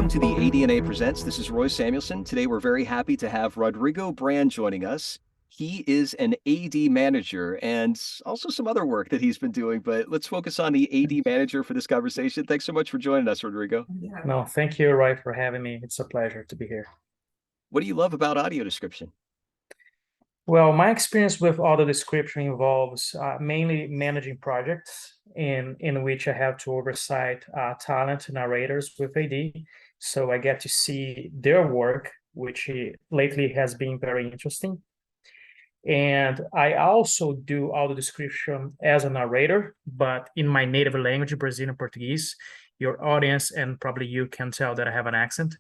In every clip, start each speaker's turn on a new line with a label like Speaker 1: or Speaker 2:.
Speaker 1: welcome to the ADNA Presents. This is Roy Samuelson. Today we're very happy to have Rodrigo Brand joining us. He is an AD manager and also some other work that he's been doing, but let's focus on the AD manager for this conversation. Thanks so much for joining us, Rodrigo.
Speaker 2: No, thank you, Roy, for having me. It's a pleasure to be here.
Speaker 1: What do you love about audio description?
Speaker 2: Well, my experience with audio description involves mainly managing projects in which I have to oversight talent narrators with AD. So I get to see their work, which lately has been very interesting. And I also do audio description as a narrator, but in my native language, Brazilian Portuguese. Your audience and probably you can tell that I have an accent.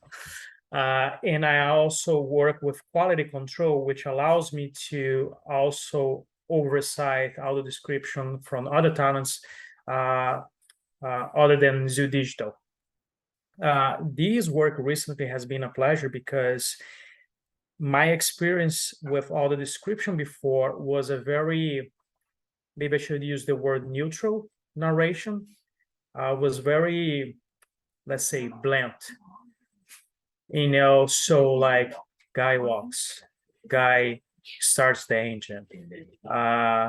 Speaker 2: And I also work with quality control, which allows me to also oversight audio description from other talents other than Zoo Digital. This work recently has been a pleasure because my experience with audio description before was a very, maybe I should use the word neutral narration, was very, let's say, blunt. So like guy walks, guy starts the engine,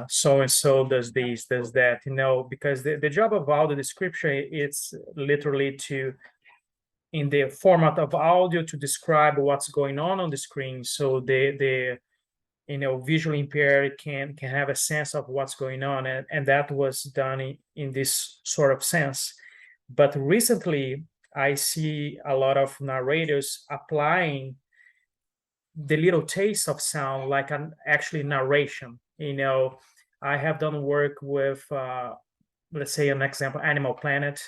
Speaker 2: so and so does this, does that, because the job of audio description, it's literally to, in the format of audio, to describe what's going on the screen, so the visually impaired can have a sense of what's going on, and that was done in this sort of sense. But recently I see a lot of narrators applying the little taste of sound like an actually narration. I have done work with let's say an example, Animal Planet,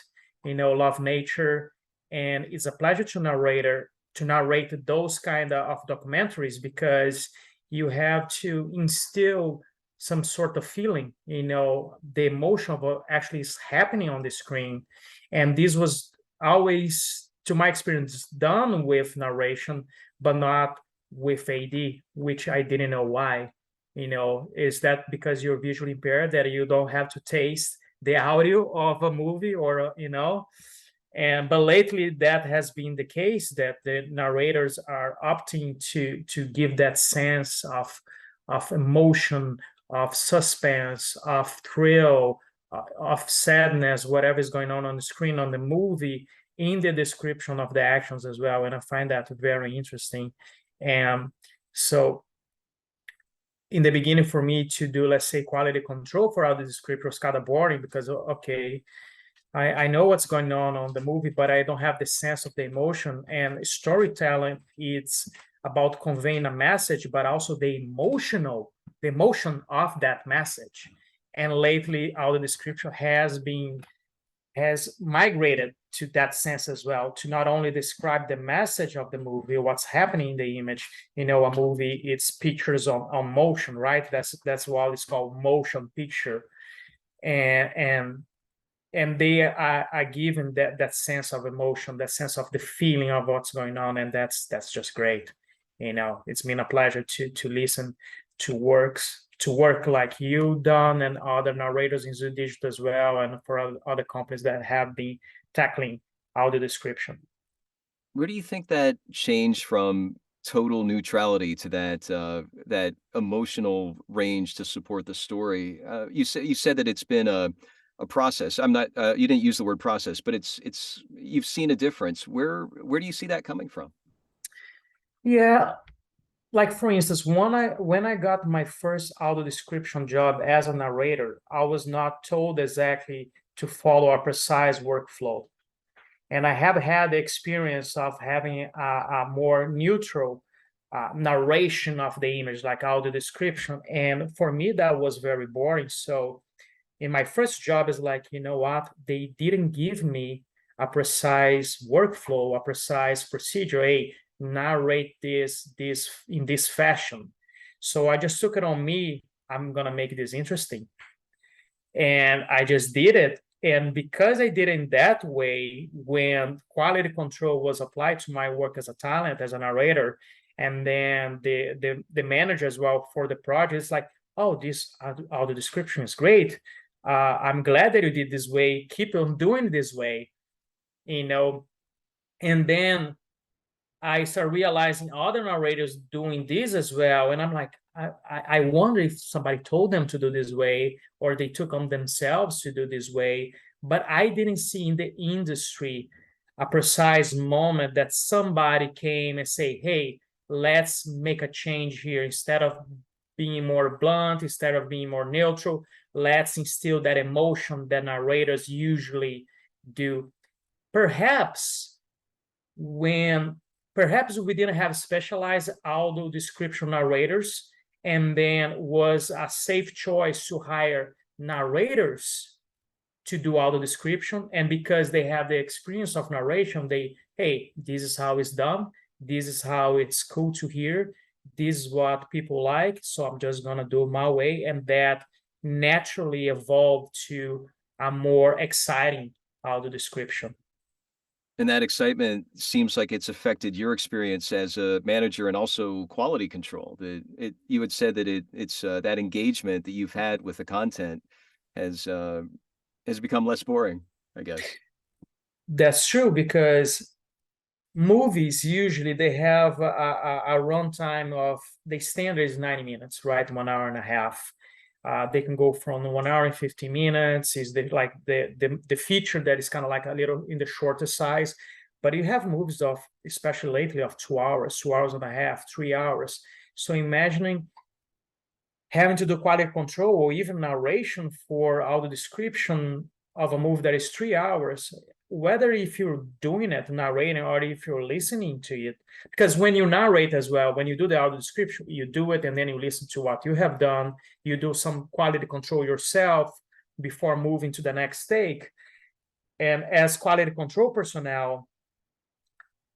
Speaker 2: Love Nature, and it's a pleasure to narrate those kind of documentaries, because you have to instill some sort of feeling, the emotion of what actually is happening on the screen. And this was always, to my experience, done with narration, but not with AD, which I didn't know why. Is that because you're visually impaired that you don't have to taste the audio of a movie, or but lately that has been the case, that the narrators are opting to give that sense of emotion, of suspense, of thrill, of sadness, whatever is going on the screen on the movie, in the description of the actions as well. And I find that very interesting. And so in the beginning, for me to do, let's say, quality control for audio description was kind of boring, because okay, I know what's going on the movie, but I don't have the sense of the emotion. And storytelling, it's about conveying a message, but also the emotion of that message. And lately, audio description has migrated to that sense as well, to not only describe the message of the movie, what's happening in the image. A movie, it's pictures on motion, right? That's what it's called, motion picture. And they are given that sense of emotion, that sense of the feeling of what's going on, and that's just great. It's been a pleasure to listen to work like you done, and other narrators in Zoo Digital as well, and for other companies that have been tackling audio description.
Speaker 1: Where do you think that changed from total neutrality to that emotional range to support the story? You said that it's been a process. I'm not. You didn't use the word process, but it's. You've seen a difference. Where do you see that coming from?
Speaker 2: Yeah, like for instance, when I got my first audio description job as a narrator, I was not told exactly to follow a precise workflow. And I have had the experience of having a more neutral narration of the image, like audio description. And for me, that was very boring. So in my first job, is like, you know what? They didn't give me a precise workflow, a precise procedure. Hey, narrate this in this fashion. So I just took it on me. I'm gonna make this interesting, and I just did it. And because I did it in that way, when quality control was applied to my work as a talent, as a narrator, and then the manager as well for the project, it's like, oh, this audio description is great. I'm glad that you did this way. Keep on doing this way. You know, And then I start realizing other narrators doing this as well. And I'm like, I wonder if somebody told them to do this way, or they took on themselves to do this way. But I didn't see in the industry a precise moment that somebody came and say, hey, let's make a change here. Instead of being more blunt, instead of being more neutral, let's instill that emotion that narrators usually do. Perhaps when perhaps we didn't have specialized audio description narrators, and then was a safe choice to hire narrators to do audio description. And because they have the experience of narration, they, hey, this is how it's done, this is how it's cool to hear, this is what people like, so I'm just gonna do it my way. And that naturally evolved to a more exciting audio description.
Speaker 1: And that excitement seems like it's affected your experience as a manager and also quality control. You had said that it's that engagement that you've had with the content has uh, has become less boring, I guess.
Speaker 2: That's true, because movies usually they have a runtime of, the standard is 90 minutes, right? 1 hour and a half. They can go from 1 hour and 50 minutes, is the feature that is kind of like a little in the shorter size. But you have movies of, especially lately, of 2 hours, 2 hours and a half, 3 hours. So imagining having to do quality control or even narration for audio description of a movie that is 3 hours, whether if you're doing it, narrating, or if you're listening to it. Because when you narrate as well, when you do the audio description, you do it and then you listen to what you have done. You do some quality control yourself before moving to the next take. And as quality control personnel,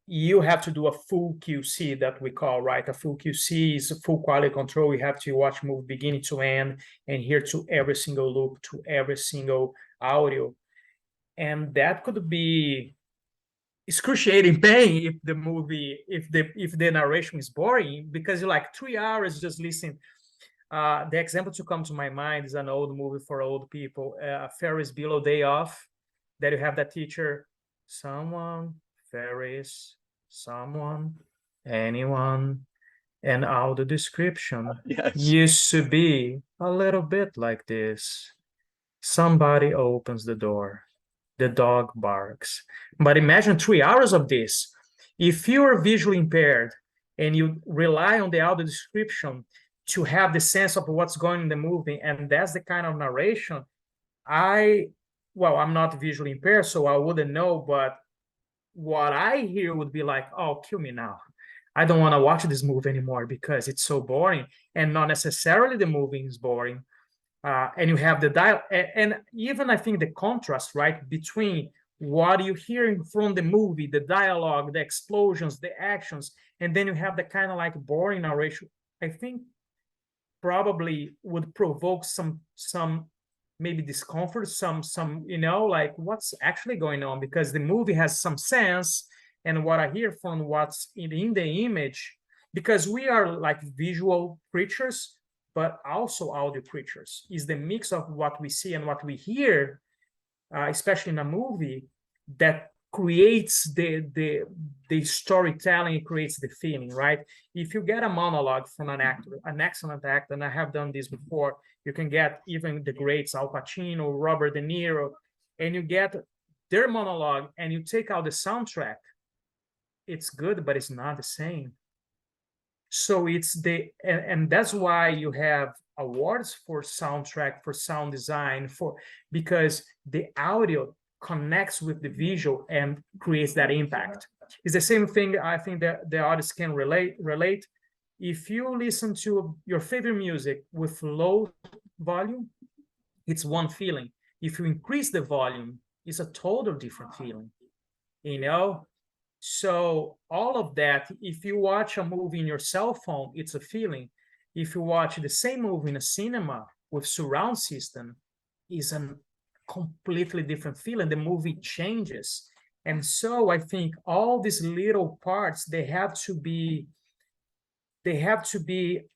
Speaker 2: you have to do a full QC that we call, right? A full QC is a full quality control. You have to watch movie beginning to end and hear to every single loop, to every single audio. And that could be excruciating pain if the movie, if the narration is boring, because you're like 3 hours just listening. The example to come to my mind is an old movie for old people, Ferris Bueller Day Off, that you have that teacher, someone, Ferris, someone, anyone, and all the description
Speaker 1: Yes.
Speaker 2: used to be a little bit like this. Somebody opens the door, the dog barks. But imagine 3 hours of this. If you're visually impaired and you rely on the audio description to have the sense of what's going in the movie, and that's the kind of narration, I'm not visually impaired, so I wouldn't know, but what I hear would be like, oh, kill me now. I don't want to watch this movie anymore because it's so boring. And not necessarily the movie is boring. And you have the dial, and even I think the contrast, right, between what you're hearing from the movie, the dialogue, the explosions, the actions, and then you have the kind of like boring narration. I think probably would provoke some maybe discomfort, some like what's actually going on, because the movie has some sense, and what I hear from what's in the image, because we are like visual creatures but also audio creatures, is the mix of what we see and what we hear, especially in a movie, that creates the storytelling, it creates the feeling, right? If you get a monologue from an actor, an excellent actor, and I have done this before, you can get even the greats, Al Pacino, Robert De Niro, and you get their monologue and you take out the soundtrack, it's good, but it's not the same. So it's and that's why you have awards for soundtrack, for sound design, because the audio connects with the visual and creates that impact. It's the same thing I think that the audience can relate. If you listen to your favorite music with low volume, it's one feeling. If you increase the volume, it's a total different feeling, you know? So all of that, if you watch a movie in your cell phone, it's a feeling. If you watch the same movie in a cinema with surround system, is a completely different feeling. The movie changes. And so I think all these little parts, they have to be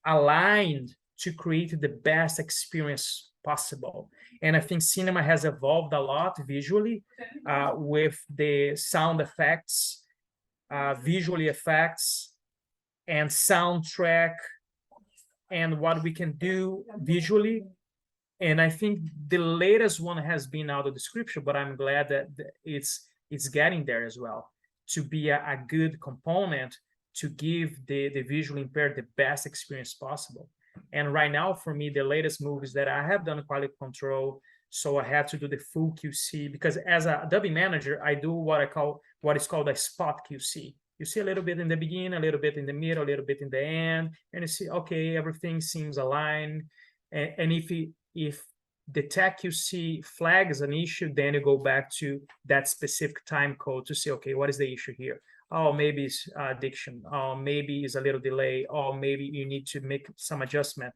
Speaker 2: aligned to create the best experience possible. And I think cinema has evolved a lot visually, with the sound effects visual effects and soundtrack and what we can do visually. And I think the latest one has been audio description, but I'm glad that it's getting there as well, to be a good component to give the visually impaired the best experience possible. And right now, for me, the latest movies that I have done quality control, so I have to do the full QC, because as a dubbing manager, I do what is called a spot QC. You see a little bit in the beginning, a little bit in the middle, a little bit in the end, and you see, okay, everything seems aligned. And if the tech QC flags an issue, then you go back to that specific time code to see, okay, what is the issue here? Oh, maybe it's diction. Oh, maybe it's a little delay. Oh, maybe you need to make some adjustment.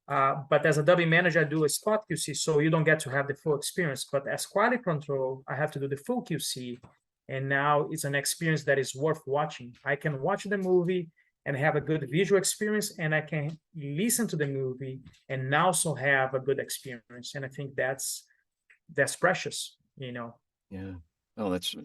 Speaker 2: But as a dubbing manager, I do a spot QC, so you don't get to have the full experience. But as quality control, I have to do the full QC. And now it's an experience that is worth watching. I can watch the movie and have a good visual experience, and I can listen to the movie and also have a good experience. And I think that's precious, you know.
Speaker 1: Yeah. Oh, that's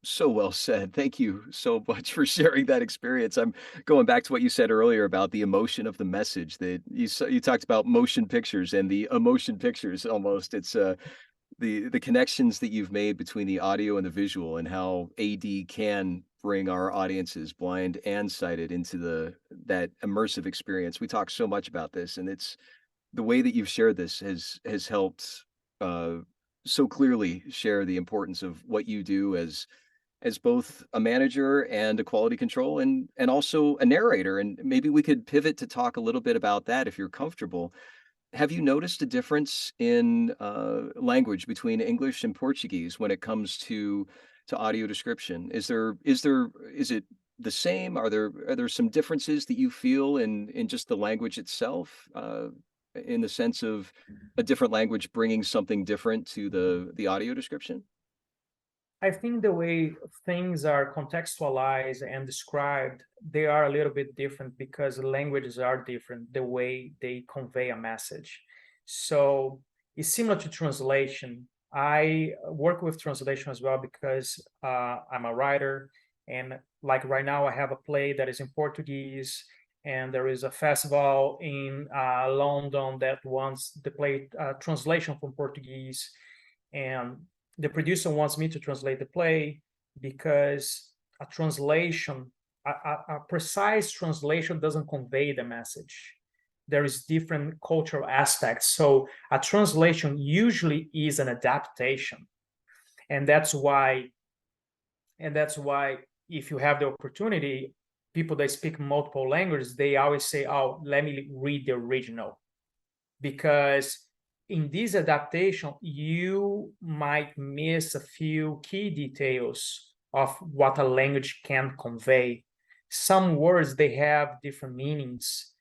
Speaker 1: so well said. Thank you so much for sharing that experience. I'm going back to what you said earlier about the emotion of the message that you talked about motion pictures and the emotion pictures almost. It's the connections that you've made between the audio and the visual and how AD can bring our audiences, blind and sighted, into that immersive experience. We talk so much about this, and it's the way that you've shared this has helped uh, so clearly share the importance of what you do as both a manager and a quality control and also a narrator. And maybe we could pivot to talk a little bit about that if you're comfortable. Have you noticed a difference in language between English and Portuguese when it comes to audio description? Is it the same? Are there some differences that you feel in just the language itself, in the sense of a different language bringing something different to the audio description?
Speaker 2: I think the way things are contextualized and described, they are a little bit different because languages are different, the way they convey a message. So it's similar to translation. I work with translation as well because I'm a writer. And like right now, I have a play that is in Portuguese, and there is a festival in London that wants the play translation from Portuguese. And the producer wants me to translate the play because a translation, a precise translation doesn't convey the message. There is different cultural aspects. So a translation usually is an adaptation. And that's why, if you have the opportunity, people that speak multiple languages, they always say, oh, let me read the original. Because in this adaptation, you might miss a few key details of what a language can convey. Some words, they have different meanings,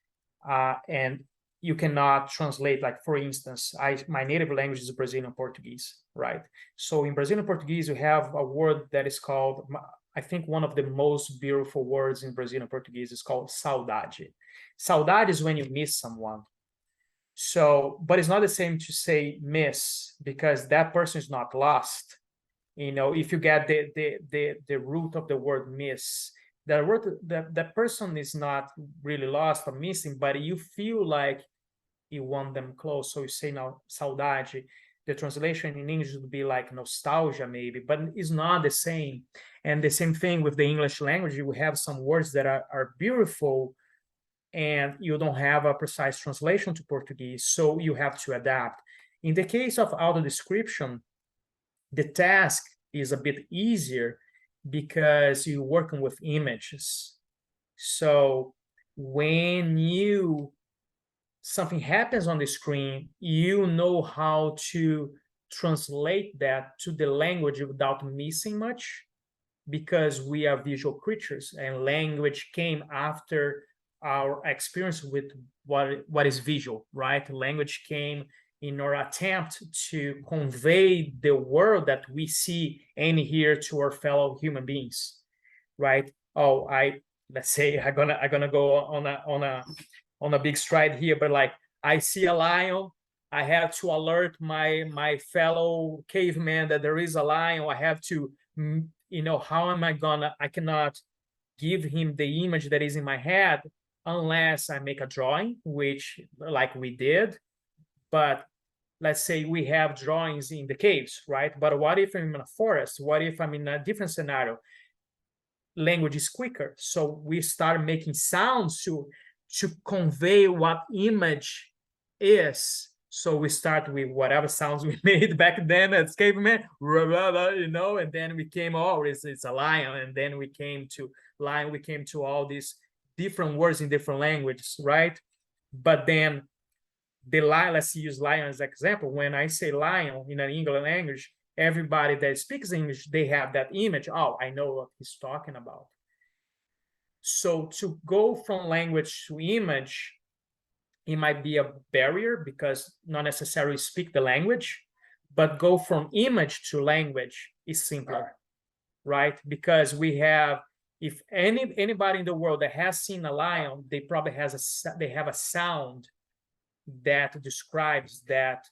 Speaker 2: and you cannot translate. Like, for instance, my native language is Brazilian Portuguese, right? So in Brazilian Portuguese, you have a word that is called, I think one of the most beautiful words in Brazilian Portuguese is called saudade. Saudade is when you miss someone. So, but it's not the same to say miss, because that person is not lost. You know, if you get the root of the word miss, that person is not really lost or missing, but you feel like you want them close. So you say now saudade. The translation in English would be like nostalgia, maybe, but it's not the same. And the same thing with the English language. We have some words that are beautiful, and you don't have a precise translation to Portuguese, so you have to adapt. In the case of audio description, the task is a bit easier because you're working with images. So when something happens on the screen, you know how to translate that to the language without missing much, because we are visual creatures and language came after our experience with what is visual, right? Language came in our attempt to convey the world that we see and hear to our fellow human beings, right? Oh, let's say I'm gonna go on a big stride here, but like, I see a lion, I have to alert my fellow caveman that there is a lion. I have to how am I cannot give him the image that is in my head unless I make a drawing, which like we did. But let's say we have drawings in the caves, right? But what if I'm in a forest? What if I'm in a different scenario? Language is quicker. So we start making sounds to convey what image is. So we start with whatever sounds we made back then as caveman, and then we came, oh, it's a lion, and then we came to lion, we came to all these different words in different languages, right? But then the lion, let's use lion as an example. When I say lion in an English language, everybody that speaks English, they have that image. Oh, I know what he's talking about. So to go from language to image, it might be a barrier because not necessarily speak the language, but go from image to language is simpler, right? Because we have, if anybody in the world that has seen a lion, they probably have a sound that describes that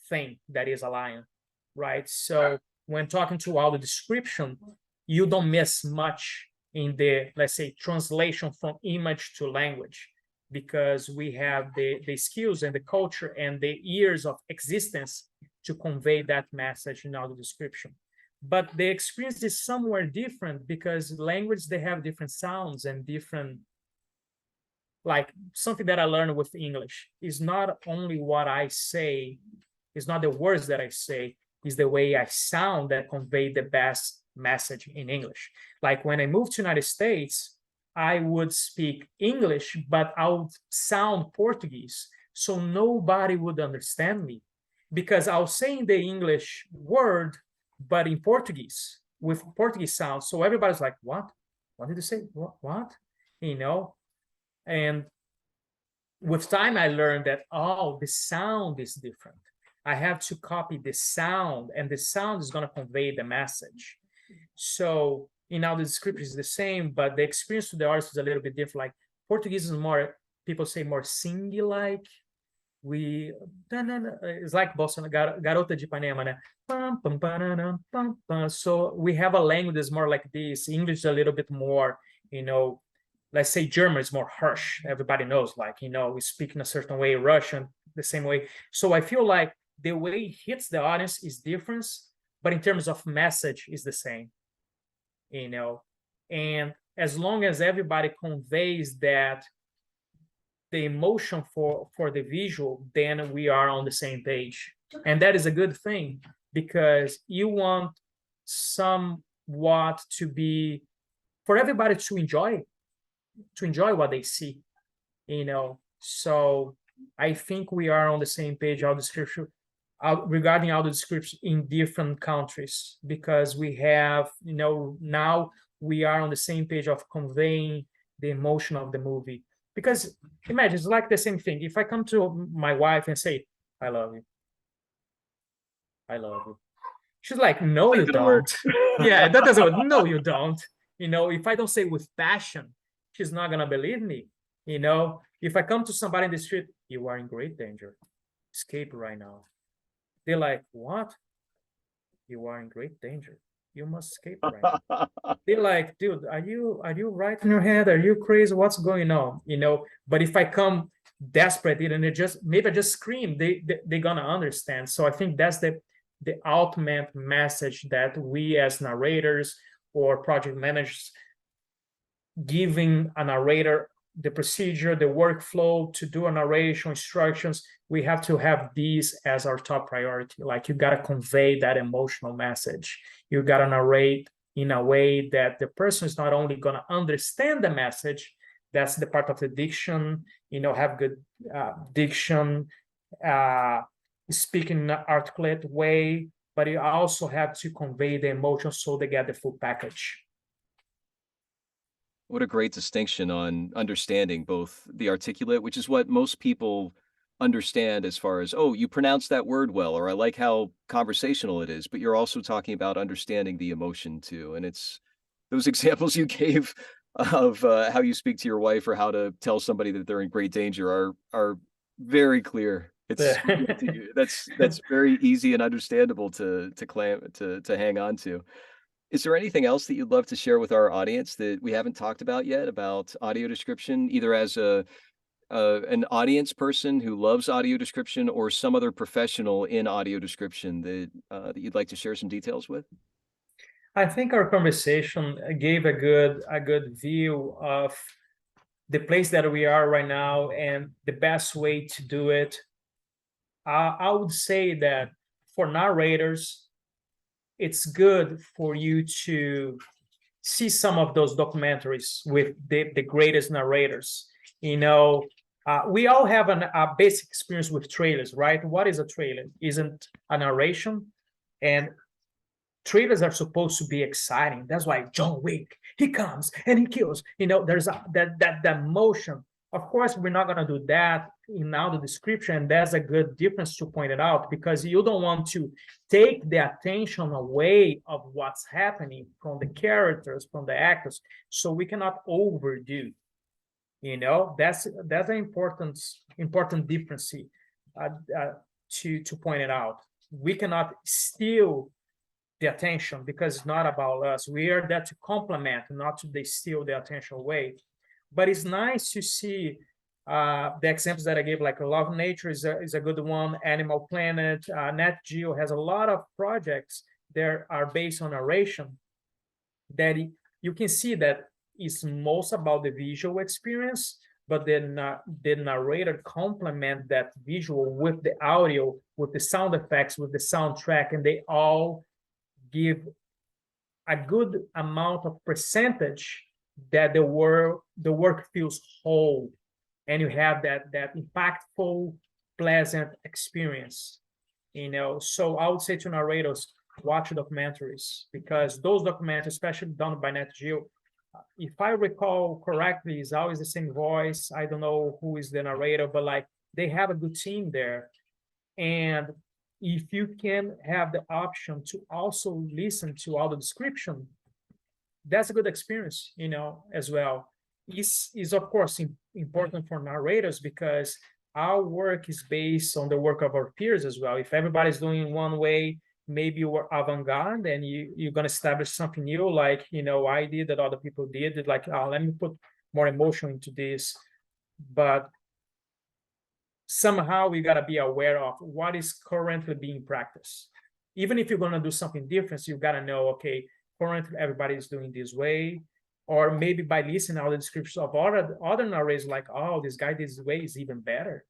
Speaker 2: thing that is a lion, right? So when talking to audio description, you don't miss much in the, let's say, translation from image to language, because we have the skills and the culture and the years of existence to convey that message in audio description. But the experience is somewhere different because language, they have different sounds and different, like something that I learned with English is not only what I say, it's not the words that I say, is the way I sound that convey the best message in English. Like when I moved to the United States, I would speak English, but I would sound Portuguese. So nobody would understand me because I was saying the English word, but in Portuguese with Portuguese sound. So everybody's like, what? What did you say? What? And with time, I learned that, oh, the sound is different. I have to copy the sound, and the sound is going to convey the message. So in audio description is the same, but the experience to the artist is a little bit different. Like Portuguese is more, people say more sing-like. It's like Bossa, Garota de Ipanema, né? So we have a language that's more like this. English is a little bit more, let's say German is more harsh. Everybody knows, like, we speak in a certain way, Russian, the same way. So I feel like the way it hits the audience is different, but in terms of message is the same, and as long as everybody conveys that the emotion for the visual, then we are on the same page. And that is a good thing because you want somewhat to be for everybody to enjoy what they see, So I think we are on the same page, audio description, regarding audio description in different countries, because we have, now we are on the same page of conveying the emotion of the movie. Because imagine, it's like the same thing. If I come to my wife and say, I love you. I love you. She's like, no, you don't. Yeah, that doesn't work. No, you don't. If I don't say with passion, she's not going to believe me. If I come to somebody in the street, you are in great danger. Escape right now. They're like, what? You are in great danger. You must escape right now. They're like, dude, are you right in your head? Are you crazy? What's going on? But if I come desperate and maybe I just scream, they're gonna understand. So I think that's the ultimate message that we as narrators or project managers, giving a narrator the procedure, the workflow to do a narration, instructions, we have to have these as our top priority. Like you got to convey that emotional message. You got to narrate in a way that the person is not only going to understand the message, that's the part of the diction, have good diction, speak in an articulate way, but you also have to convey the emotion so they get the full package.
Speaker 1: What a great distinction on understanding both the articulate, which is what most people understand as far as, oh, you pronounce that word well, or I like how conversational it is, but you're also talking about understanding the emotion too. And it's those examples you gave of how you speak to your wife or how to tell somebody that they're in great danger are very clear. It's that's very easy and understandable to hang on to. Is there anything else that you'd love to share with our audience that we haven't talked about yet about audio description, either as an audience person who loves audio description or some other professional in audio description that you'd like to share some details with?
Speaker 2: I think our conversation gave a good view of the place that we are right now and the best way to do it. I would say that for narrators, it's good for you to see some of those documentaries with the greatest narrators. You know, we all have a basic experience with trailers, right? What is a trailer? Isn't a narration, and trailers are supposed to be exciting. That's why John Wick, he comes and he kills. You know, there's that motion. Of course, we're not gonna do that in now the description. That's a good difference to point it out, because you don't want to take the attention away of what's happening from the characters, from the actors. So we cannot overdo. You know, that's an important difference to point it out. We cannot steal the attention, because it's not about us. We are there to complement, not to steal the attention away. But it's nice to see the examples that I gave, like Love of Nature is a good one. Animal Planet, Nat Geo has a lot of projects that are based on narration that you can see that it's most about the visual experience, but then the narrator complement that visual with the audio, with the sound effects, with the soundtrack, and they all give a good amount of percentage that the work feels whole, and you have that impactful, pleasant experience. You know, so I would say to narrators, watch documentaries, because those documentaries, especially done by Nat Geo, if I recall correctly, is always the same voice. I don't know who is the narrator, but like they have a good team there. And if you can have the option to also listen to all the description, that's a good experience, you know, as well. Is of course important for narrators, because our work is based on the work of our peers as well. If everybody's doing one way, maybe you're avant-garde and you're going to establish something new, like, you know, I did, that other people did, like, oh, let me put more emotion into this. But somehow we got to be aware of what is currently being practiced. Even if you're going to do something different, you got to know, okay, currently everybody is doing this way. Or maybe by listening to all the descriptions of other narrators, like, oh, this guy this way is even better.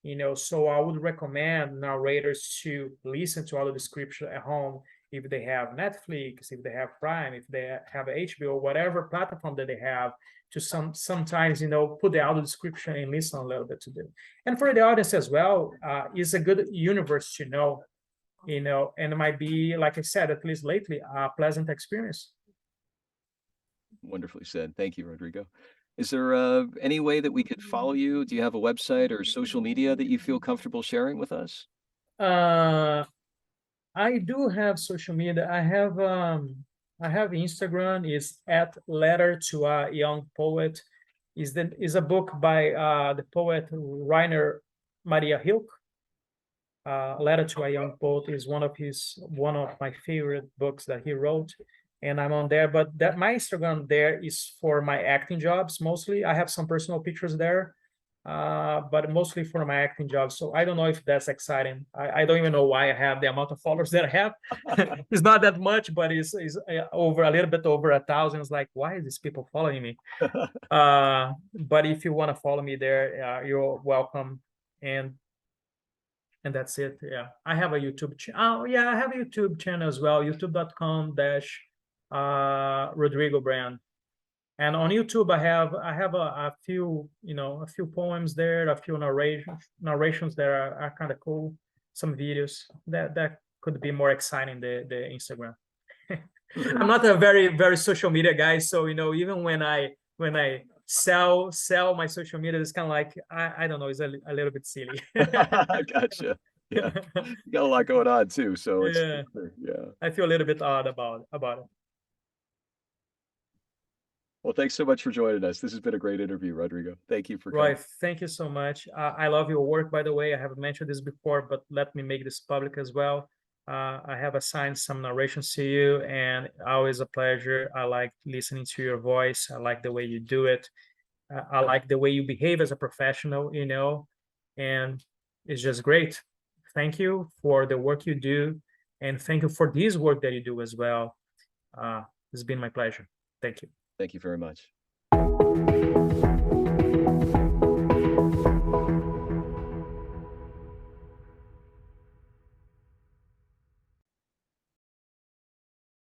Speaker 2: You know, so I would recommend narrators to listen to all the description at home, if they have Netflix, if they have Prime, if they have HBO, whatever platform that they have, to sometimes, you know, put the audio description and listen a little bit to them. And for the audience as well, it's a good universe to know, you know, and it might be, like I said, at least lately, a pleasant experience.
Speaker 1: Wonderfully said. Thank you, Rodrigo. Is there any way that we could follow you? Do you have a website or social media that you feel comfortable sharing with us?
Speaker 2: Uh, I do have social media. I have Instagram. Is at Letter to a Young Poet. Is a book by the poet Rainer Maria Hilk. Letter to a Young Poet is one of my favorite books that he wrote, and I'm on there. But that my Instagram there is for my acting jobs mostly. I have some personal pictures there, but mostly for my acting jobs. So I don't know if that's exciting. I don't even know why I have the amount of followers that I have. It's not that much, but it's over a little bit over 1,000. It's like, why is these people following me? But if you want to follow me there, you're welcome. And that's it. Yeah, I have a YouTube channel. Oh yeah, I have a YouTube channel as well. youtube.com/Rodrigo brand. And on YouTube, I have a few, you know, a few poems there, a few narrations that are kind of cool. Some videos that could be more exciting the Instagram. I'm not a very social media guy, so, you know, even when I sell my social media, it's kind of like, I don't know, it's a little bit silly.
Speaker 1: Gotcha. Yeah. You got a lot going on too, so it's
Speaker 2: Yeah,
Speaker 1: yeah.
Speaker 2: I feel a little bit odd about it.
Speaker 1: Well, thanks so much for joining us. This has been a great interview, Rodrigo. Thank you for coming.
Speaker 2: Roy, thank you so much. I love your work, by the way. I have mentioned this before, but let me make this public as well. I have assigned some narrations to you, and always a pleasure. I like listening to your voice. I like the way you do it. I like the way you behave as a professional, and it's just great. Thank you for the work you do, and thank you for this work that you do as well. It's been my pleasure. Thank you.
Speaker 1: Thank you very much.